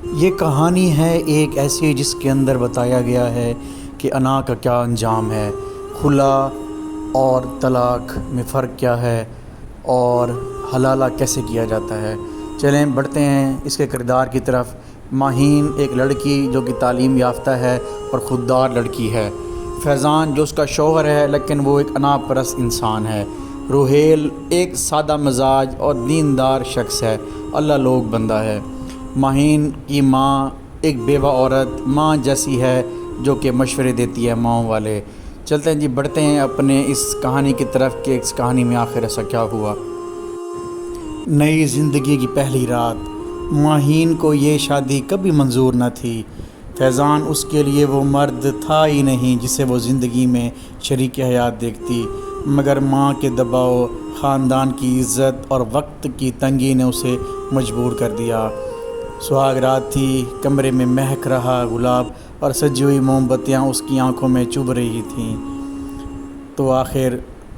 یہ کہانی ہے ایک ایسی جس کے اندر بتایا گیا ہے کہ انا کا کیا انجام ہے، خلا اور طلاق میں فرق کیا ہے اور حلالہ کیسے کیا جاتا ہے۔ چلیں بڑھتے ہیں اس کے کردار کی طرف۔ ماہین ایک لڑکی جو کہ تعلیم یافتہ ہے اور خوددار لڑکی ہے۔ فیضان جو اس کا شوہر ہے لیکن وہ ایک انا پرست انسان ہے۔ روحیل ایک سادہ مزاج اور دیندار شخص ہے، اللہ لوگ بندہ ہے۔ ماہین کی ماں ایک بیوہ عورت ماں جیسی ہے جو کہ مشورے دیتی ہے ماؤں والے۔ چلتے ہیں جی، بڑھتے ہیں اپنے اس کہانی کی طرف کہ اس کہانی میں آخر ایسا کیا ہوا۔ نئی زندگی کی پہلی رات۔ ماہین کو یہ شادی کبھی منظور نہ تھی۔ فیضان اس کے لیے وہ مرد تھا ہی نہیں جسے وہ زندگی میں شریک حیات دیکھتی، مگر ماں کے دباؤ، خاندان کی عزت اور وقت کی تنگی نے اسے مجبور کر دیا۔ سہاگ رات تھی، کمرے میں مہک رہا گلاب اور سجی ہوئی موم بتیاں اس کی آنکھوں میں چبھ رہی تھیں۔ تو آخر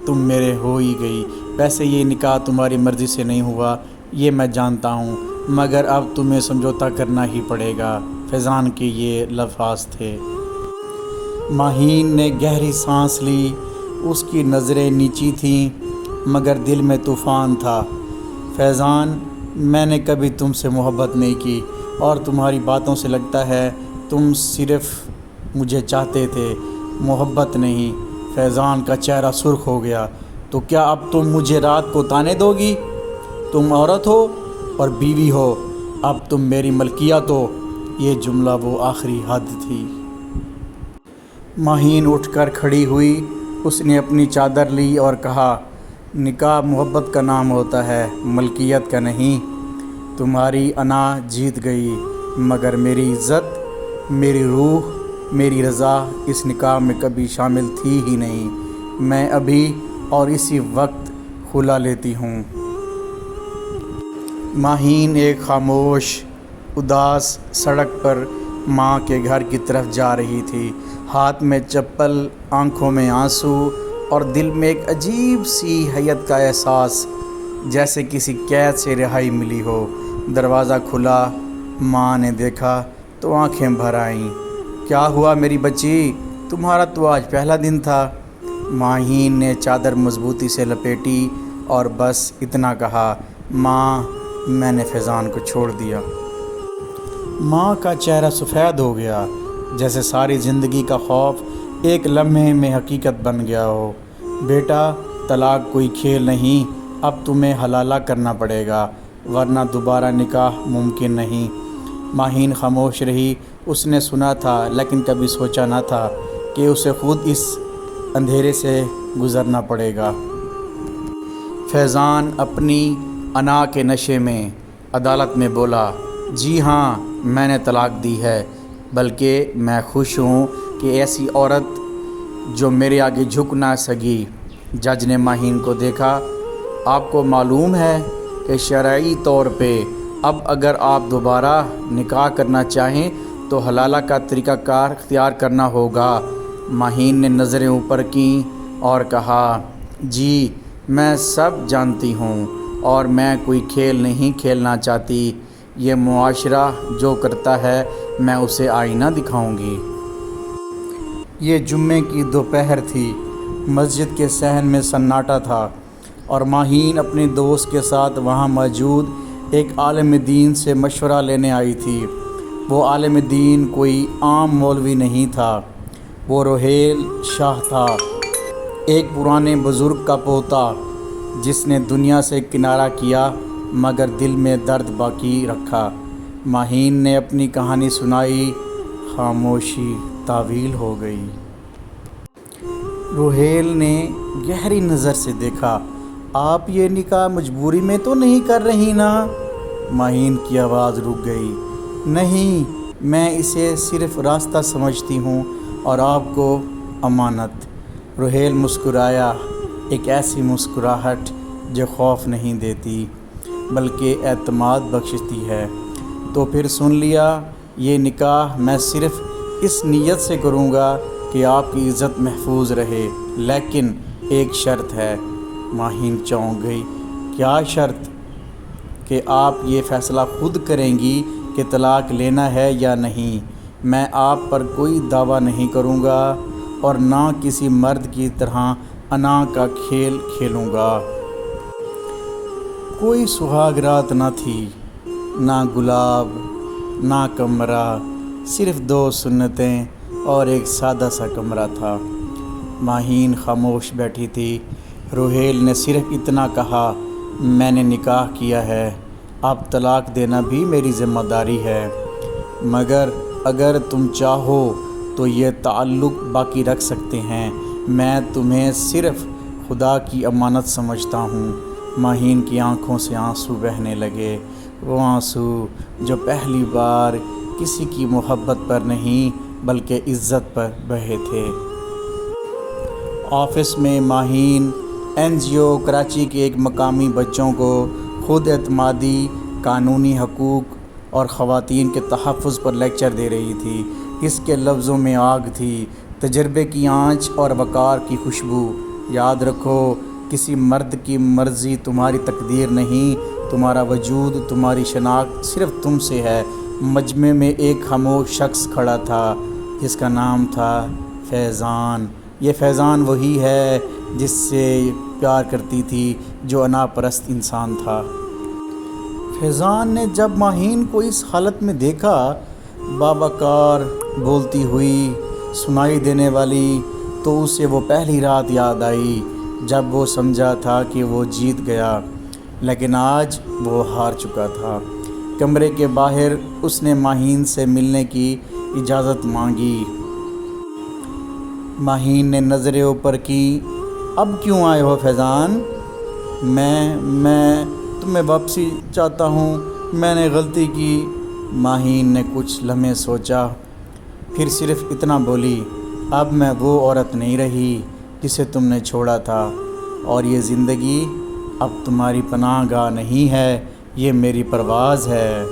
تم میرے ہو ہی گئی۔ ویسے یہ نکاح تمہاری مرضی سے نہیں ہوا، یہ میں جانتا ہوں، مگر اب تمہیں سمجھوتا کرنا ہی پڑے گا۔ فیضان کے یہ الفاظ تھے۔ ماہین نے گہری سانس لی، اس کی نظریں نیچی تھیں مگر دل میں طوفان تھا۔ فیضان، میں نے کبھی تم سے محبت نہیں کی اور تمہاری باتوں سے لگتا ہے تم صرف مجھے چاہتے تھے، محبت نہیں۔ فیضان کا چہرہ سرخ ہو گیا۔ تو کیا اب تم مجھے رات کو طعنے دو گی؟ تم عورت ہو اور بیوی ہو، اب تم میری ملکیت ہو۔ یہ جملہ وہ آخری حد تھی۔ ماہین اٹھ کر کھڑی ہوئی، اس نے اپنی چادر لی اور کہا، نکاح محبت کا نام ہوتا ہے، ملکیت کا نہیں۔ تمہاری انا جیت گئی، مگر میری عزت، میری روح، میری رضا اس نکاح میں کبھی شامل تھی ہی نہیں۔ میں ابھی اور اسی وقت خلا لیتی ہوں۔ ماہین ایک خاموش، اداس سڑک پر ماں کے گھر کی طرف جا رہی تھی، ہاتھ میں چپل، آنکھوں میں آنسو اور دل میں ایک عجیب سی حیرت کا احساس، جیسے کسی قید سے رہائی ملی ہو۔ دروازہ کھلا، ماں نے دیکھا تو آنکھیں بھر آئیں۔ کیا ہوا میری بچی؟ تمہارا تو آج پہلا دن تھا۔ ماہین نے چادر مضبوطی سے لپیٹی اور بس اتنا کہا، ماں، میں نے فیضان کو چھوڑ دیا۔ ماں کا چہرہ سفید ہو گیا، جیسے ساری زندگی کا خوف ایک لمحے میں حقیقت بن گیا ہو۔ بیٹا، طلاق کوئی کھیل نہیں، اب تمہیں حلالہ کرنا پڑے گا، ورنہ دوبارہ نکاح ممکن نہیں۔ ماہین خاموش رہی۔ اس نے سنا تھا لیکن کبھی سوچا نہ تھا کہ اسے خود اس اندھیرے سے گزرنا پڑے گا۔ فیضان اپنی انا کے نشے میں عدالت میں بولا، جی ہاں، میں نے طلاق دی ہے، بلکہ میں خوش ہوں کہ ایسی عورت جو میرے آگے جھک نہ سکی۔ جج نے ماہین کو دیکھا، آپ کو معلوم ہے کہ شرعی طور پہ اب اگر آپ دوبارہ نکاح کرنا چاہیں تو حلالہ کا طریقہ کار اختیار کرنا ہوگا۔ ماہین نے نظریں اوپر کیں اور کہا، جی میں سب جانتی ہوں اور میں کوئی کھیل نہیں کھیلنا چاہتی۔ یہ معاشرہ جو کرتا ہے میں اسے آئینہ دکھاؤں گی۔ یہ جمعے کی دوپہر تھی، مسجد کے صحن میں سناٹا تھا اور ماہین اپنے دوست کے ساتھ وہاں موجود ایک عالم دین سے مشورہ لینے آئی تھی۔ وہ عالم دین کوئی عام مولوی نہیں تھا، وہ روحیل شاہ تھا، ایک پرانے بزرگ کا پوتا جس نے دنیا سے کنارہ کیا مگر دل میں درد باقی رکھا۔ ماہین نے اپنی کہانی سنائی، خاموشی طویل ہو گئی۔ روحیل نے گہری نظر سے دیکھا، آپ یہ نکاح مجبوری میں تو نہیں کر رہی نا؟ ماہین کی آواز رک گئی، نہیں، میں اسے صرف راستہ سمجھتی ہوں اور آپ کو امانت۔ روحیل مسکرایا، ایک ایسی مسکراہٹ جو خوف نہیں دیتی بلکہ اعتماد بخشتی ہے۔ تو پھر سن لیا، یہ نکاح میں صرف اس نیت سے کروں گا کہ آپ کی عزت محفوظ رہے، لیکن ایک شرط ہے۔ ماہین چونک گئی، کیا شرط؟ کہ آپ یہ فیصلہ خود کریں گی کہ کہ طلاق لینا ہے یا نہیں۔ میں آپ پر کوئی دعویٰ نہیں کروں گا اور نہ کسی مرد کی طرح انا کا کھیل کھیلوں گا۔ کوئی سہاگ رات نہ تھی، نہ گلاب، نہ کمرہ، صرف 2 سنتیں اور ایک سادہ سا کمرہ تھا۔ ماہین خاموش بیٹھی تھی۔ روحیل نے صرف اتنا کہا، میں نے نکاح کیا ہے، اب طلاق دینا بھی میری ذمہ داری ہے، مگر اگر تم چاہو تو یہ تعلق باقی رکھ سکتے ہیں۔ میں تمہیں صرف خدا کی امانت سمجھتا ہوں۔ ماہین کی آنکھوں سے آنسو بہنے لگے، وہ آنسو جو پہلی بار کسی کی محبت پر نہیں بلکہ عزت پر بہے تھے۔ آفس میں ماہین NGO کراچی کے ایک مقامی بچوں کو خود اعتمادی، قانونی حقوق اور خواتین کے تحفظ پر لیکچر دے رہی تھی۔ اس کے لفظوں میں آگ تھی، تجربے کی آنچ اور وقار کی خوشبو۔ یاد رکھو، کسی مرد کی مرضی تمہاری تقدیر نہیں، تمہارا وجود، تمہاری شناخت صرف تم سے ہے۔ مجمع میں ایک خاموش شخص کھڑا تھا جس کا نام تھا فیضان۔ یہ فیضان وہی ہے جس سے پیار کرتی تھی، جو انا پرست انسان تھا۔ فیضان نے جب ماہین کو اس حالت میں دیکھا، باوقار، بولتی ہوئی، سنائی دینے والی، تو اسے وہ پہلی رات یاد آئی جب وہ سمجھا تھا کہ وہ جیت گیا، لیکن آج وہ ہار چکا تھا۔ کمرے کے باہر اس نے ماہین سے ملنے کی اجازت مانگی۔ ماہین نے نظریں اوپر کی۔ اب کیوں آئے ہو فیضان؟ میں تمہیں واپسی چاہتا ہوں، میں نے غلطی کی۔ ماہین نے کچھ لمحے سوچا، پھر صرف اتنا بولی، اب میں وہ عورت نہیں رہی جسے تم نے چھوڑا تھا، اور یہ زندگی اب تمہاری پناہ گاہ نہیں ہے، یہ میری پرواز ہے۔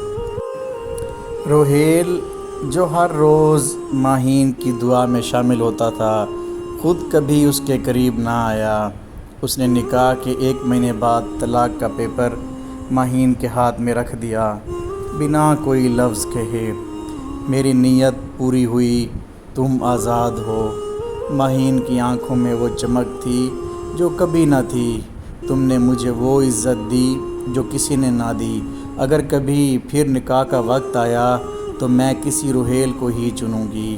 روحیل، جو ہر روز ماہین کی دعا میں شامل ہوتا تھا، خود کبھی اس کے قریب نہ آیا۔ اس نے نکاح کے 1 مہینے بعد طلاق کا پیپر ماہین کے ہاتھ میں رکھ دیا، بنا کوئی لفظ کہے۔ میری نیت پوری ہوئی، تم آزاد ہو۔ ماہین کی آنکھوں میں وہ چمک تھی جو کبھی نہ تھی۔ تم نے مجھے وہ عزت دی جو کسی نے نہ دی۔ اگر کبھی پھر نکاح کا وقت آیا تو میں کسی روحیل کو ہی چنوں گی۔